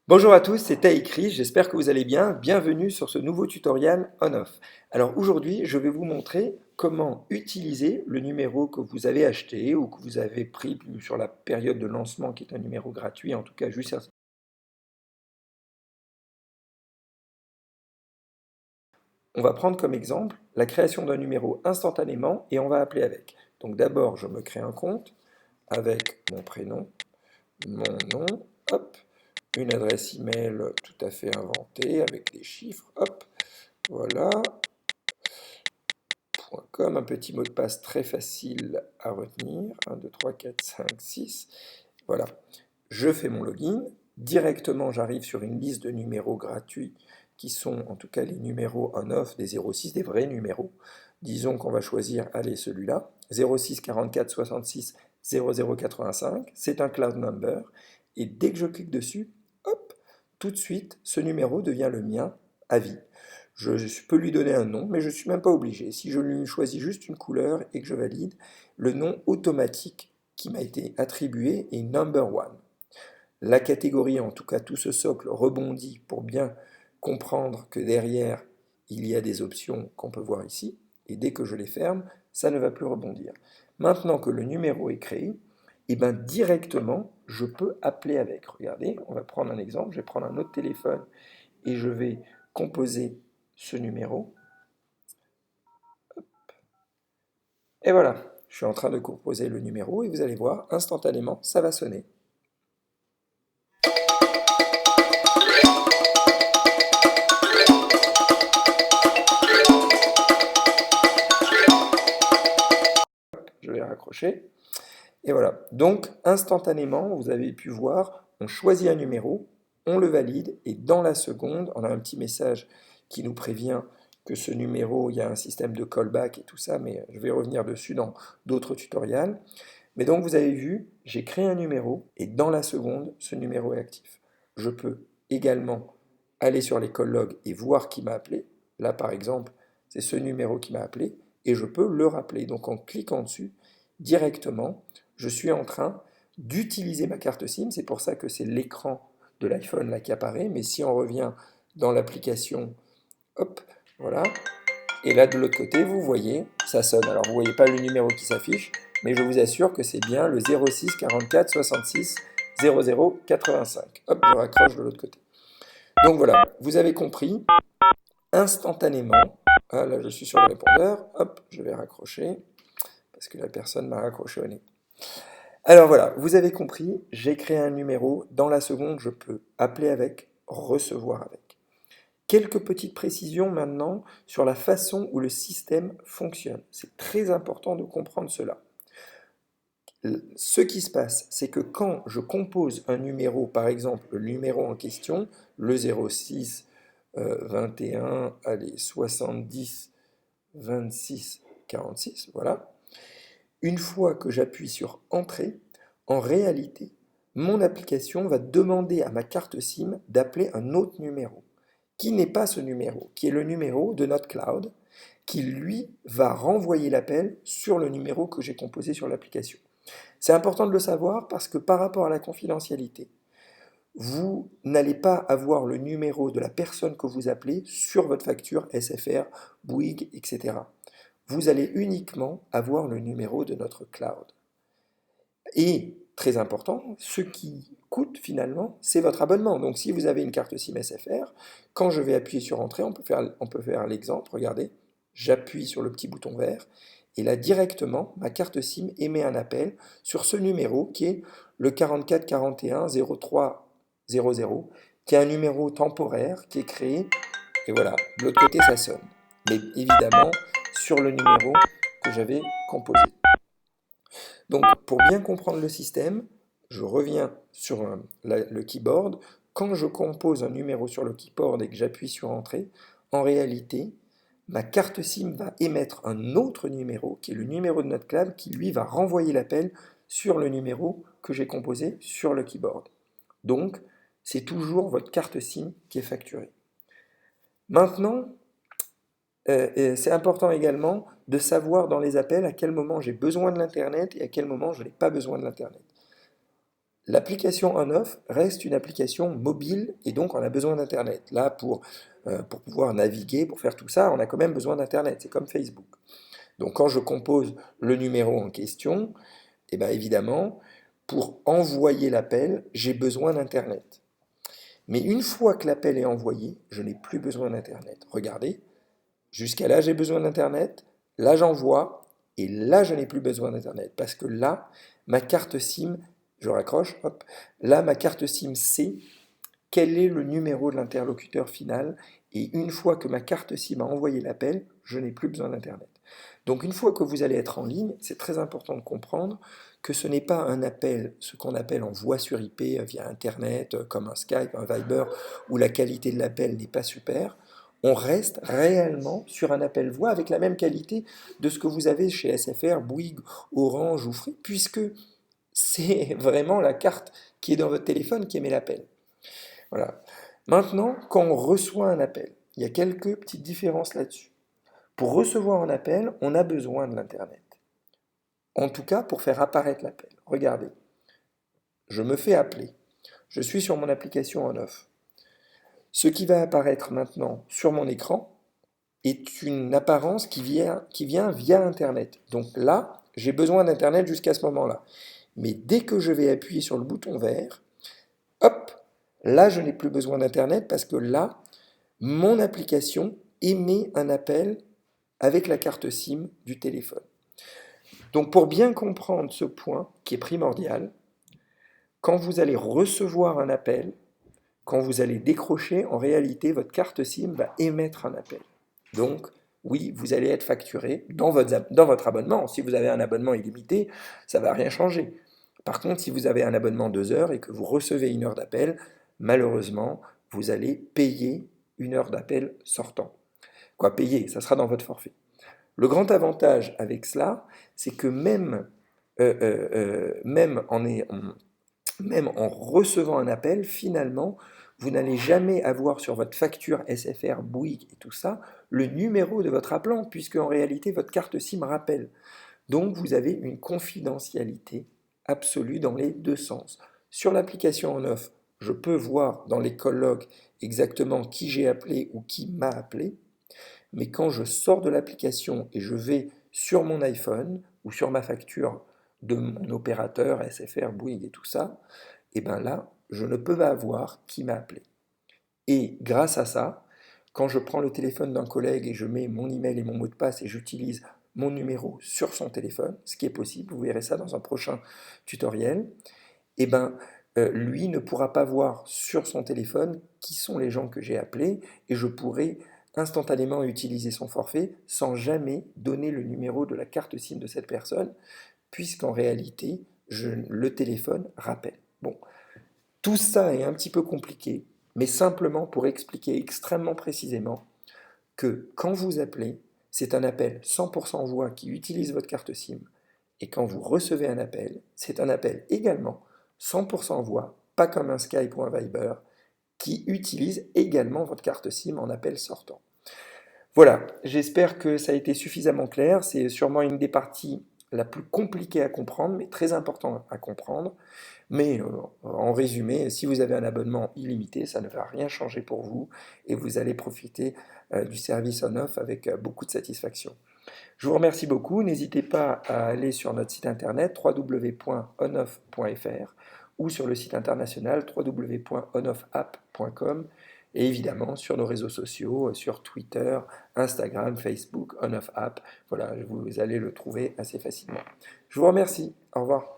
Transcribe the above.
Bonjour à tous, c'est Taïkri, j'espère que vous allez bien. Bienvenue sur ce nouveau tutoriel on-off. Alors aujourd'hui, je vais vous montrer comment utiliser le numéro que vous avez acheté ou que vous avez pris sur la période de lancement qui est un numéro gratuit, en tout cas juste. On va prendre comme exemple la création d'un numéro instantanément et on va appeler avec. Donc d'abord, je me crée un compte avec mon prénom, mon nom, hop, une adresse email tout à fait inventée avec des chiffres, hop, voilà, comme un petit mot de passe très facile à retenir. 1, 2, 3, 4, 5, 6. Voilà. Je fais mon login. Directement, j'arrive sur une liste de numéros gratuits qui sont en tout cas les numéros on-off des 06, des vrais numéros. Disons qu'on va choisir, allez, celui-là, 06 44 66 00 85. C'est un cloud number. Et dès que je clique dessus, hop, tout de suite, ce numéro devient le mien à vie. Je peux lui donner un nom, mais je ne suis même pas obligé. Si je lui choisis juste une couleur et que je valide, le nom automatique qui m'a été attribué est number one. La catégorie, en tout cas tout ce socle, rebondit pour bien comprendre que derrière, il y a des options qu'on peut voir ici. Et dès que je les ferme, ça ne va plus rebondir. Maintenant que le numéro est créé, et bien directement, je peux appeler avec. Regardez, on va prendre un exemple. Je vais prendre un autre téléphone et je vais composer ce numéro. Et voilà, je suis en train de composer le numéro et vous allez voir, instantanément, ça va sonner. Je vais raccrocher. Et voilà. Donc, instantanément, vous avez pu voir, on choisit un numéro, on le valide, et dans la seconde, on a un petit message qui nous prévient que ce numéro, il y a un système de callback et tout ça, mais je vais revenir dessus dans d'autres tutoriels. Mais donc, vous avez vu, j'ai créé un numéro, et dans la seconde, ce numéro est actif. Je peux également aller sur les call logs et voir qui m'a appelé. Là, par exemple, c'est ce numéro qui m'a appelé, et je peux le rappeler. Donc, en cliquant dessus, directement, je suis en train d'utiliser ma carte SIM. C'est pour ça que c'est l'écran de l'iPhone là qui apparaît. Mais si on revient dans l'application, hop, voilà. Et là, de l'autre côté, vous voyez, ça sonne. Alors, vous ne voyez pas le numéro qui s'affiche, mais je vous assure que c'est bien le 06 44 66 00 85. Hop, je raccroche de l'autre côté. Donc voilà, vous avez compris, instantanément. Ah, là, je suis sur le répondeur. Hop, je vais raccrocher parce que la personne m'a raccroché au nez. Alors voilà, vous avez compris, j'ai créé un numéro. Dans la seconde, je peux appeler avec, recevoir avec. Quelques petites précisions maintenant sur la façon où le système fonctionne. C'est très important de comprendre cela. Ce qui se passe, c'est que quand je compose un numéro, par exemple le numéro en question, le 06 21, allez, 70 26 46, voilà, une fois que j'appuie sur Entrée, en réalité, mon application va demander à ma carte SIM d'appeler un autre numéro, qui n'est pas ce numéro, qui est le numéro de notre cloud, qui lui va renvoyer l'appel sur le numéro que j'ai composé sur l'application. C'est important de le savoir parce que par rapport à la confidentialité, vous n'allez pas avoir le numéro de la personne que vous appelez sur votre facture SFR, Bouygues, etc. Vous allez uniquement avoir le numéro de notre cloud. Et, très important, ce qui coûte finalement, c'est votre abonnement. Donc si vous avez une carte SIM SFR, quand je vais appuyer sur Entrée, on peut faire l'exemple, regardez, j'appuie sur le petit bouton vert, et là directement, ma carte SIM émet un appel sur ce numéro qui est le 44 41 03 00, qui est un numéro temporaire qui est créé, et voilà, de l'autre côté ça sonne. Mais évidemment, sur le numéro que j'avais composé. Donc, pour bien comprendre le système, je reviens sur le keyboard. Quand je compose un numéro sur le keyboard et que j'appuie sur Entrée, en réalité, ma carte SIM va émettre un autre numéro, qui est le numéro de notre cloud, qui lui va renvoyer l'appel sur le numéro que j'ai composé sur le keyboard. Donc, c'est toujours votre carte SIM qui est facturée. Maintenant, c'est important également de savoir dans les appels à quel moment j'ai besoin de l'Internet et à quel moment je n'ai pas besoin de l'Internet. L'application on-off reste une application mobile et donc on a besoin d'Internet. Là, pour pouvoir naviguer, pour faire tout ça, on a quand même besoin d'Internet. C'est comme Facebook. Donc quand je compose le numéro en question, eh bien évidemment, pour envoyer l'appel, j'ai besoin d'Internet. Mais une fois que l'appel est envoyé, je n'ai plus besoin d'Internet. Regardez, jusqu'à là j'ai besoin d'Internet, là j'envoie, et là je n'ai plus besoin d'Internet. Parce que là, ma carte SIM, je raccroche, hop, là ma carte SIM sait quel est le numéro de l'interlocuteur final, et une fois que ma carte SIM a envoyé l'appel, je n'ai plus besoin d'Internet. Donc une fois que vous allez être en ligne, c'est très important de comprendre que ce n'est pas un appel, ce qu'on appelle en voix sur IP via Internet, comme un Skype, un Viber, où la qualité de l'appel n'est pas super. On reste réellement sur un appel voix avec la même qualité de ce que vous avez chez SFR, Bouygues, Orange ou Free, puisque c'est vraiment la carte qui est dans votre téléphone qui émet l'appel. Voilà. Maintenant, quand on reçoit un appel, il y a quelques petites différences là-dessus. Pour recevoir un appel, on a besoin de l'Internet. En tout cas, pour faire apparaître l'appel. Regardez, je me fais appeler. Je suis sur mon application on-off. Ce qui va apparaître maintenant sur mon écran est une apparence qui vient via Internet. Donc là, j'ai besoin d'Internet jusqu'à ce moment-là. Mais dès que je vais appuyer sur le bouton vert, hop, là, je n'ai plus besoin d'Internet parce que là, mon application émet un appel avec la carte SIM du téléphone. Donc pour bien comprendre ce point qui est primordial, quand vous allez recevoir un appel, quand vous allez décrocher, en réalité, votre carte SIM va émettre un appel. Donc, oui, vous allez être facturé dans votre abonnement. Si vous avez un abonnement illimité, ça ne va rien changer. Par contre, si vous avez un abonnement 2 heures et que vous recevez 1 heure d'appel, malheureusement, vous allez payer 1 heure d'appel sortant. Quoi, payer, ça sera dans votre forfait. Le grand avantage avec cela, c'est que même en recevant un appel, finalement, vous n'allez jamais avoir sur votre facture SFR, Bouygues et tout ça, le numéro de votre appelant, puisque en réalité, votre carte SIM rappelle. Donc, vous avez une confidentialité absolue dans les deux sens. Sur l'application on-off, je peux voir dans les call logs exactement qui j'ai appelé ou qui m'a appelé. Mais quand je sors de l'application et je vais sur mon iPhone ou sur ma facture de mon opérateur, SFR, Bouygues et tout ça, et bien là, je ne peux pas voir qui m'a appelé. Et grâce à ça, quand je prends le téléphone d'un collègue et je mets mon email et mon mot de passe et j'utilise mon numéro sur son téléphone, ce qui est possible, vous verrez ça dans un prochain tutoriel, et ben lui ne pourra pas voir sur son téléphone qui sont les gens que j'ai appelés et je pourrai instantanément utiliser son forfait sans jamais donner le numéro de la carte SIM de cette personne, puisqu'en réalité, le téléphone rappelle. Bon, tout ça est un petit peu compliqué, mais simplement pour expliquer extrêmement précisément que quand vous appelez, c'est un appel 100% voix qui utilise votre carte SIM, et quand vous recevez un appel, c'est un appel également 100% voix, pas comme un Skype ou un Viber, qui utilise également votre carte SIM en appel sortant. Voilà, j'espère que ça a été suffisamment clair. C'est sûrement une des parties la plus compliquée à comprendre, mais très importante à comprendre. Mais en résumé, si vous avez un abonnement illimité, ça ne va rien changer pour vous et vous allez profiter du service on-off avec beaucoup de satisfaction. Je vous remercie beaucoup. N'hésitez pas à aller sur notre site internet www.onoff.fr ou sur le site international www.onoffapp.com et évidemment sur nos réseaux sociaux, sur Twitter, Instagram, Facebook, OnOffApp. Voilà, vous allez le trouver assez facilement. Je vous remercie. Au revoir.